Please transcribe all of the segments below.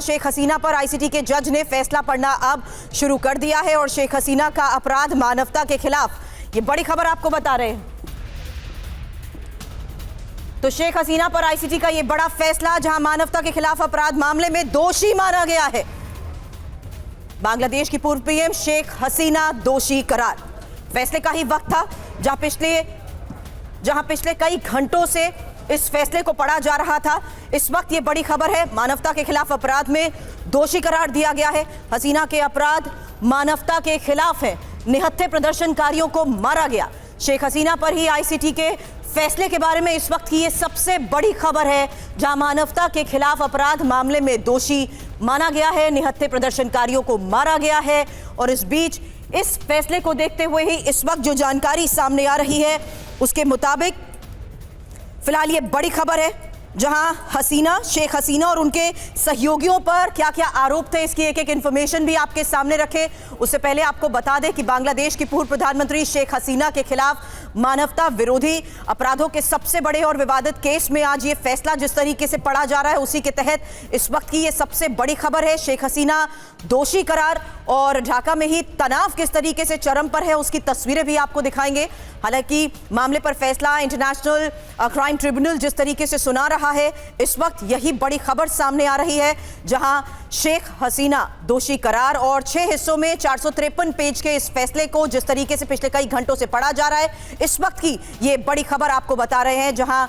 शेख हसीना पर आईसीटी के जज ने फैसला पढ़ना अब शुरू कर दिया है और शेख हसीना का अपराध मानवता के खिलाफ, ये बड़ी खबर आपको बता रहे हैं। तो शेख हसीना पर आईसीटी का ये बड़ा फैसला, जहां मानवता के खिलाफ अपराध मामले में दोषी माना गया है। बांग्लादेश की पूर्व पीएम शेख हसीना दोषी करार। फैसले का ही वक्त था जहां पिछले कई घंटों से इस फैसले को पढ़ा जा रहा था। इस वक्त ये बड़ी खबर है, मानवता के खिलाफ अपराध में दोषी करार दिया गया है। हसीना के अपराध मानवता के खिलाफ है, निहत्थे प्रदर्शनकारियों को मारा गया। शेख हसीना पर ही आईसीटी के फैसले के बारे में इस वक्त की ये सबसे बड़ी खबर है, जहां मानवता के खिलाफ अपराध मामले में दोषी माना गया है, निहत्थे प्रदर्शनकारियों को मारा गया है। और इस बीच इस फैसले को देखते हुए ही इस वक्त जो जानकारी सामने आ रही है उसके मुताबिक फिलहाल ये बड़ी खबर है, जहां शेख हसीना और उनके सहयोगियों पर क्या क्या आरोप थे, इसकी एक एक इंफॉर्मेशन भी आपके सामने रखे। उससे पहले आपको बता दें कि बांग्लादेश की पूर्व प्रधानमंत्री शेख हसीना के खिलाफ मानवता विरोधी अपराधों के सबसे बड़े और विवादित केस में आज ये फैसला जिस तरीके से पढ़ा जा रहा है, उसी के तहत इस वक्त की ये सबसे बड़ी खबर है। शेख हसीना दोषी करार और ढाका में ही तनाव किस तरीके से चरम पर है, उसकी तस्वीरें भी आपको दिखाएंगे। हालांकि मामले पर फैसला इंटरनेशनल क्राइम ट्रिब्यूनल जिस तरीके से सुना रहा है, इस वक्त यही बड़ी खबर सामने आ रही है, जहां शेख हसीना दोषी करार और 6 हिस्सों में 453 पेज के इस फैसले को जिस तरीके से पिछले कई घंटों से पढ़ा जा रहा है, इस वक्त की ये बड़ी खबर आपको बता रहे हैं, जहां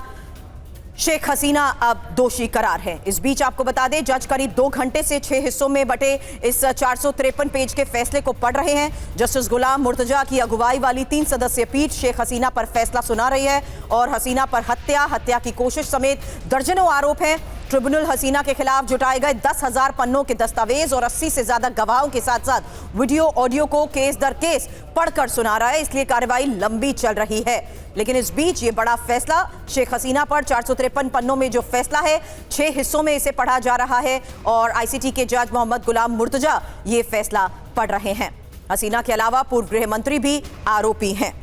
शेख हसीना अब दोषी करार है। इस बीच आपको बता दें, जज करीब 2 घंटे से 6 हिस्सों में बटे इस 453 पेज के फैसले को पढ़ रहे हैं। जस्टिस गुलाम मुर्तजा की अगुवाई वाली 3 सदस्यीय पीठ शेख हसीना पर फैसला सुना रही है और हसीना पर हत्या की कोशिश समेत दर्जनों आरोप हैं। ट्रिब्यूनल हसीना के खिलाफ जुटाए गए 10,000 पन्नों के दस्तावेज और 80 से ज्यादा गवाहों के साथ साथ वीडियो ऑडियो को केस दर केस पढ़कर सुना रहा है, इसलिए कार्रवाई लंबी चल रही है। लेकिन इस बीच ये बड़ा फैसला शेख हसीना पर 453 पन्नों में जो फैसला है, 6 हिस्सों में इसे पढ़ा जा रहा है और आईसीटी के जज मोहम्मद गुलाम मुर्तजा ये फैसला पढ़ रहे हैं। हसीना के अलावा पूर्व गृह मंत्री भी आरोपी हैं।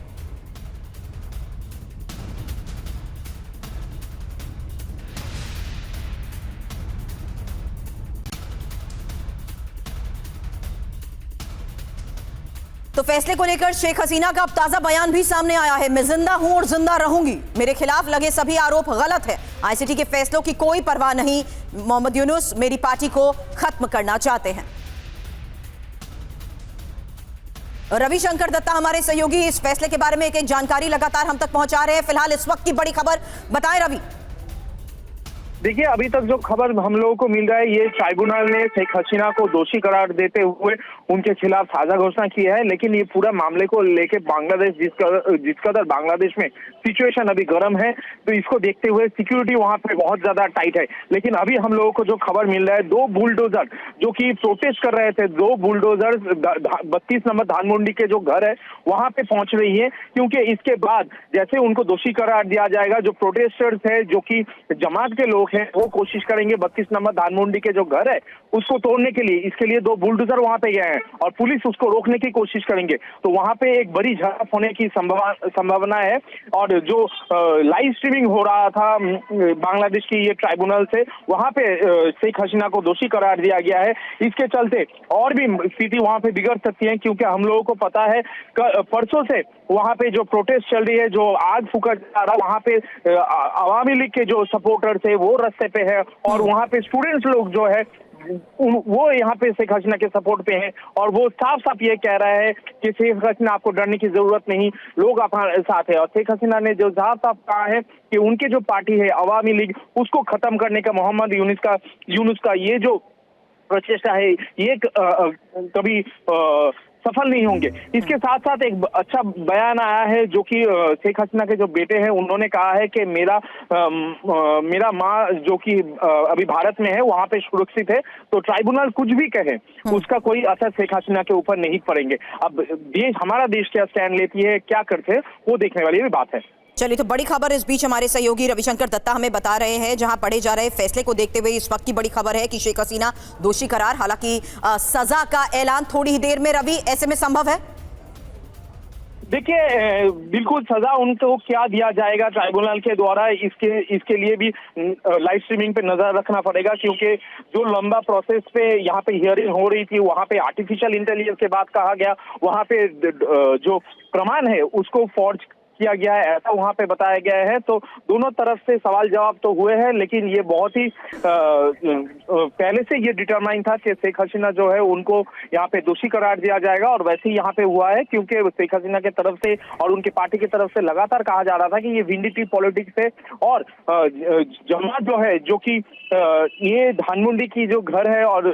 तो फैसले को लेकर शेख हसीना का अब ताजा बयान भी सामने आया है। मैं जिंदा हूं और जिंदा रहूंगी, मेरे खिलाफ लगे सभी आरोप गलत है, आईसीटी के फैसलों की कोई परवाह नहीं, मोहम्मद यूनुस मेरी पार्टी को खत्म करना चाहते हैं। रविशंकर दत्ता हमारे सहयोगी इस फैसले के बारे में एक एक जानकारी लगातार हम तक पहुंचा रहे हैं। फिलहाल इस वक्त की बड़ी खबर बताएं रवि। देखिए, अभी तक जो खबर हम लोगों को मिल रहा है, ये ट्राइब्यूनल ने शेख हसीना को दोषी करार देते हुए उनके खिलाफ साझा घोषणा की है। लेकिन ये पूरा मामले को लेकर बांग्लादेश जिस कदर बांग्लादेश में सिचुएशन अभी गर्म है, तो इसको देखते हुए सिक्योरिटी वहां पे बहुत ज्यादा टाइट है। लेकिन अभी हम लोगों को जो खबर मिल रहा है, 2 बुलडोजर जो कि प्रोटेस्ट कर रहे थे, 2 बुलडोजर 32 नंबर धानमंडी के जो घर है वहां पे पहुंच रही है, क्योंकि इसके बाद जैसे उनको दोषी करार दिया जाएगा, जो प्रोटेस्टर्स है जो कि जमात के लोग हैं, वो कोशिश करेंगे 32 नंबर धानमंडी के जो घर है उसको तोड़ने के लिए। इसके लिए 2 बुलडोजर वहां पे गए हैं और पुलिस उसको रोकने की कोशिश करेंगे, तो वहां पे एक बड़ी झड़प होने की संभावना है। और जो लाइव स्ट्रीमिंग हो रहा था बांग्लादेश की ये ट्राइब्यूनल से, वहां पे शेख हसीना को दोषी करार दिया गया है। इसके चलते और भी स्थिति वहां पे बिगड़ सकती है, क्योंकि हम लोगों को पता है परसों से वहां पे जो प्रोटेस्ट चल रही है, जो आग फूका जा रहा है, वहां पे अवामी लीग के जो सपोर्टर्स है वो रास्ते पे है और वहां पे स्टूडेंट्स लोग जो है वो यहाँ पे शेख हसीना के सपोर्ट पे हैं और वो साफ साफ ये कह रहा है कि शेख हसीना आपको डरने की जरूरत नहीं, लोग हमारे साथ है। और शेख हसीना ने जो साफ साफ कहा है कि उनके जो पार्टी है अवामी लीग, उसको खत्म करने का मोहम्मद यूनुस का ये जो प्रचेष्टा है, ये कभी सफल नहीं होंगे। इसके साथ साथ एक अच्छा बयान आया है जो कि शेख हसीना के जो बेटे हैं उन्होंने कहा है कि मेरा माँ जो कि अभी भारत में है वहां पे सुरक्षित है, तो ट्राइब्यूनल कुछ भी कहे उसका कोई असर शेख हसीना के ऊपर नहीं पड़ेंगे। अब हमारा देश क्या स्टैंड लेती है, क्या करते हैं, वो देखने वाली भी बात है। चलिए, तो बड़ी खबर इस बीच हमारे सहयोगी रविशंकर दत्ता हमें बता रहे हैं, जहां पढ़े जा रहे फैसले को देखते हुए इस वक्त की बड़ी खबर है कि शेख हसीना दोषी करार। हालांकि सजा का ऐलान थोड़ी ही देर में, रवि, ऐसे में संभव है? देखिए बिल्कुल सजा उनको क्या दिया जाएगा ट्राइब्यूनल के द्वारा, इसके लिए भी लाइव स्ट्रीमिंग पे नजर रखना पड़ेगा, क्योंकि जो लंबा प्रोसेस पे यहाँ पे हियरिंग हो रही थी, वहाँ पे आर्टिफिशियल इंटेलिजेंस के बात कहा गया, वहाँ पे जो प्रमाण है उसको फॉर्ज किया गया है, ऐसा वहां पे बताया गया है। तो दोनों तरफ से सवाल जवाब तो हुए हैं, लेकिन ये बहुत ही पहले से ये डिटरमाइन था कि शेख हसीना जो है उनको यहाँ पे दोषी करार दिया जाएगा, और वैसे ही यहाँ पे हुआ है, क्योंकि शेख हसीना के तरफ से और उनकी पार्टी की तरफ से लगातार कहा जा रहा था कि ये विंडिटी पॉलिटिक्स है, और जमात जो है, जो कि ये धानमंडी की जो घर है और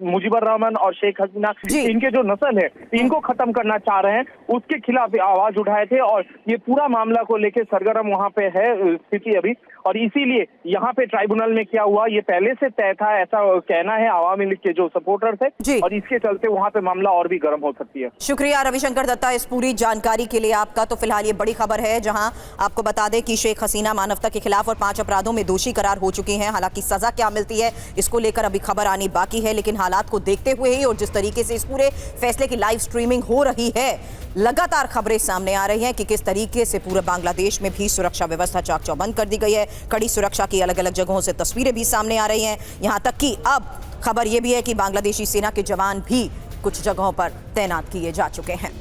मुजीबर रहमान और शेख हसीना, इनके जो नस्ल है इनको खत्म करना चाह रहे हैं, उसके खिलाफ आवाज उठाए थे, और ये पूरा मामला को लेकर सरगर्म वहां पे है स्थिति अभी। और इसीलिए यहाँ पे ट्राइब्यूनल में क्या हुआ ये पहले से तय था, ऐसा कहना है आवामी लीग के जो सपोर्टर्स है, और इसके चलते वहां पे मामला और भी गर्म हो सकती है। शुक्रिया रविशंकर दत्ता इस पूरी जानकारी के लिए आपका। तो फिलहाल ये बड़ी खबर है, जहां आपको बता दें कि शेख हसीना मानवता के खिलाफ और 5 अपराधों में दोषी करार हो चुकी हैं। हालांकि सजा क्या मिलती है इसको लेकर अभी खबर आनी बाकी है, लेकिन हालात को देखते हुए ही और जिस तरीके से इस पूरे फैसले की लाइव स्ट्रीमिंग हो रही है, लगातार खबरें सामने आ रही हैं कि किस तरीके से पूरे बांग्लादेश में भी सुरक्षा व्यवस्था चाक चौबंद कर दी गई है। कड़ी सुरक्षा की अलग अलग जगहों से तस्वीरें भी सामने आ रही हैं। यहां तक कि अब खबर यह भी है कि बांग्लादेशी सेना के जवान भी कुछ जगहों पर तैनात किए जा चुके हैं।